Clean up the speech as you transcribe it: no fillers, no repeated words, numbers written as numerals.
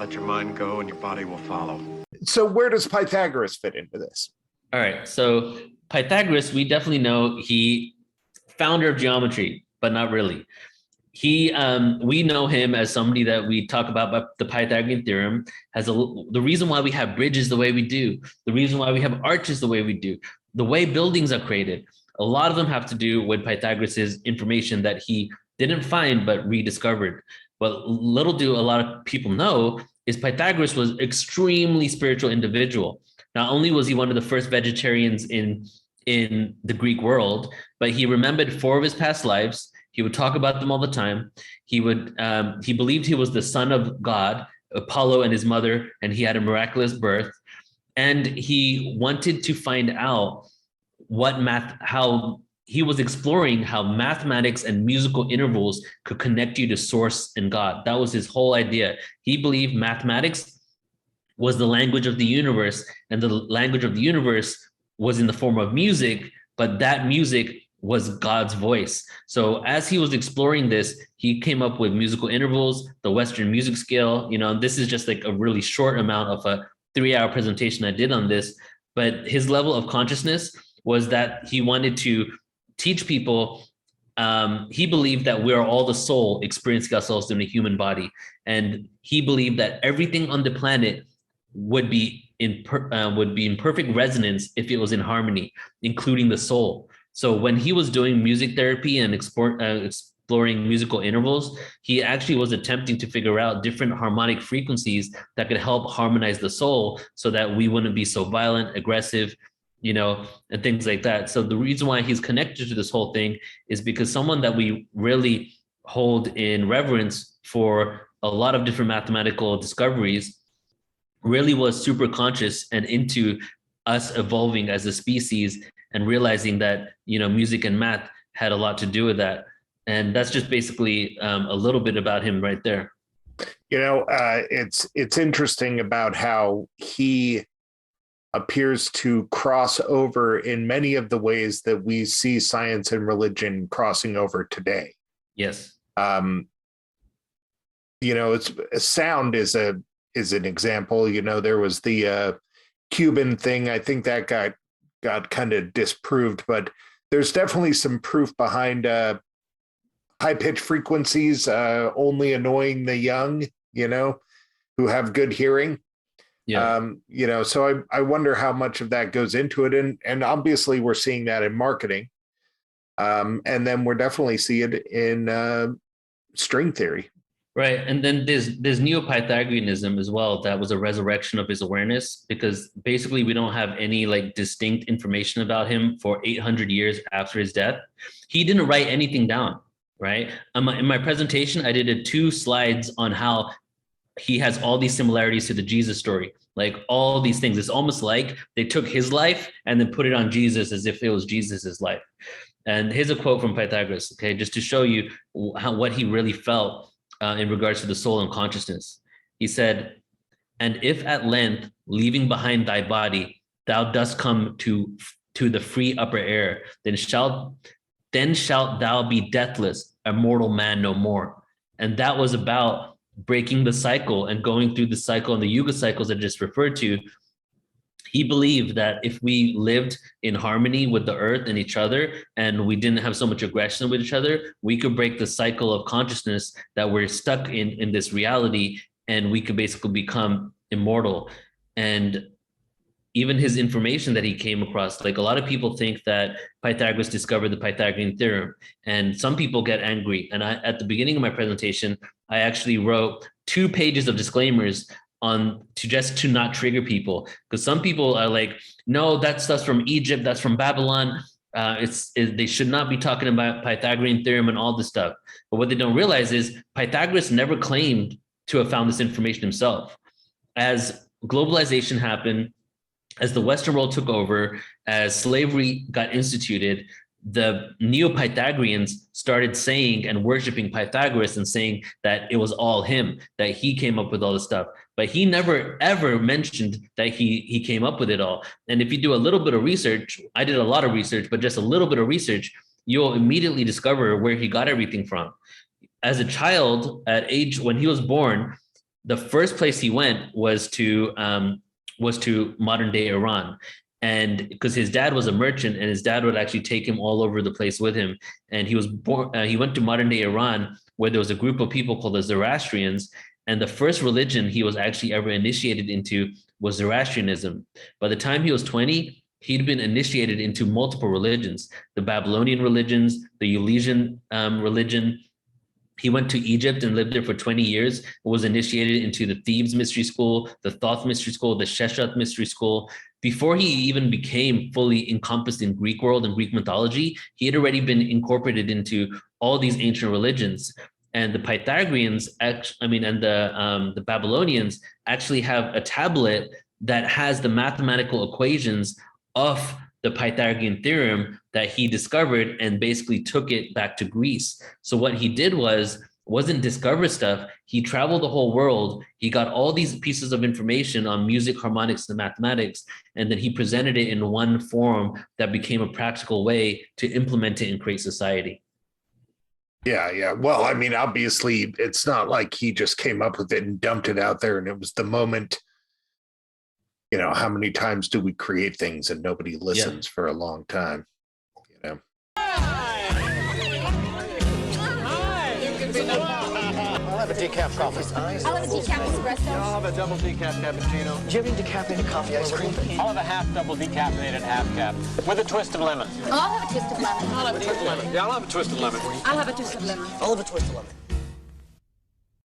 Let your mind go and your body will follow. So where does Pythagoras fit into this? All right. So Pythagoras, we definitely know he founder of geometry, but not really. We know him as somebody that we talk about, but the Pythagorean theorem the reason why we have bridges the way we do, the reason why we have arches the way we do, the way buildings are created. A lot of them have to do with Pythagoras's information that he didn't find, but rediscovered. But little do a lot of people know is Pythagoras was extremely spiritual individual. Not only was he one of the first vegetarians in the Greek world, but he remembered 4 of his past lives. He would talk about them all the time. He believed he was the son of God, Apollo and his mother, and he had a miraculous birth. And he wanted to find out how he was exploring how mathematics and musical intervals could connect you to source and God. That was his whole idea. He believed mathematics was the language of the universe, and the language of the universe was in the form of music, but that music was God's voice. So as he was exploring this, he came up with musical intervals, the Western music scale. This is just like a really short amount of a 3-hour presentation I did on this, but his level of consciousness was that he wanted to teach people. He believed that we are all the soul experiencing ourselves in a human body. And he believed that everything on the planet would be in perfect resonance if it was in harmony, including the soul. So when he was doing music therapy and exploring musical intervals, he actually was attempting to figure out different harmonic frequencies that could help harmonize the soul so that we wouldn't be so violent, aggressive, and things like that. So the reason why he's connected to this whole thing is because someone that we really hold in reverence for a lot of different mathematical discoveries really was super conscious and into us evolving as a species and realizing that, music and math had a lot to do with that. And that's just basically a little bit about him right there. It's interesting about how he appears to cross over in many of the ways that we see science and religion crossing over today. Yes. It's sound is an example. There was the Cuban thing. I think that got kind of disproved, but there's definitely some proof behind high pitch frequencies only annoying the young, who have good hearing. Yeah. So I wonder how much of that goes into it. And obviously we're seeing that in marketing. And then we're definitely see it in string theory. Right. And then there's Neo-Pythagoreanism as well. That was a resurrection of his awareness, because basically we don't have any distinct information about him for 800 years after his death. He didn't write anything down, right? In my presentation, I did 2 slides on how he has all these similarities to the Jesus story, all these things. It's almost like they took his life and then put it on Jesus as if it was Jesus's life. And here's a quote from Pythagoras, okay, just to show you what he really felt in regards to the soul and consciousness. He said, "And if at length, leaving behind thy body, thou dost come to the free upper air, then shalt thou be deathless, a mortal man no more." And that was about breaking the cycle and going through the cycle and the yuga cycles I just referred to. He believed that if we lived in harmony with the earth and each other, and we didn't have so much aggression with each other, we could break the cycle of consciousness that we're stuck in this reality, and we could basically become immortal. And even his information that he came across, a lot of people think that Pythagoras discovered the Pythagorean theorem, and some people get angry. And at the beginning of my presentation, I actually wrote 2 pages of disclaimers to not trigger people, because some people are like, no, that stuff's from Egypt, that's from Babylon. They should not be talking about Pythagorean theorem and all this stuff. But what they don't realize is Pythagoras never claimed to have found this information himself. As globalization happened, as the Western world took over, as slavery got instituted, the Neo-Pythagoreans started saying and worshiping Pythagoras and saying that it was all him, that he came up with all this stuff. But he never, ever mentioned that he came up with it all. And if you do a little bit of research, I did a lot of research, but just a little bit of research, you'll immediately discover where he got everything from. As a child, when he was born, the first place he went was to modern day Iran. And because his dad was a merchant, and his dad would actually take him all over the place with him. And he was born, he went to modern day Iran, where there was a group of people called the Zoroastrians. And the first religion he was actually ever initiated into was Zoroastrianism. By the time he was 20, he'd been initiated into multiple religions, the Babylonian religions, the Eleusinian religion. He went to Egypt and lived there for 20 years, was initiated into the Thebes Mystery School, the Thoth Mystery School, the Sheshat Mystery School. Before he even became fully encompassed in Greek world and Greek mythology, he had already been incorporated into all these ancient religions. And the Pythagoreans, the Babylonians actually have a tablet that has the mathematical equations of the Pythagorean theorem that he discovered, and basically took it back to Greece. So what he did wasn't discover stuff. He traveled the whole world. He got all these pieces of information on music, harmonics, and mathematics, and then he presented it in one form that became a practical way to implement it and create society. Yeah. Well, I mean, obviously, it's not like he just came up with it and dumped it out there, and it was the moment. You know, how many times do we create things and nobody listens for a long time? You know. I'll have a decaf coffee. I'll have a decaf espresso. I'll have a double decaf cappuccino. Do you have any decaffeinated coffee ice cream? I'll have a half double decaffeinated half cap with a twist of lemon. I'll have a twist of lemon. I'll have a twist of lemon. Yeah, I'll have a twist of lemon. I'll have a twist of lemon. I'll have a twist of lemon.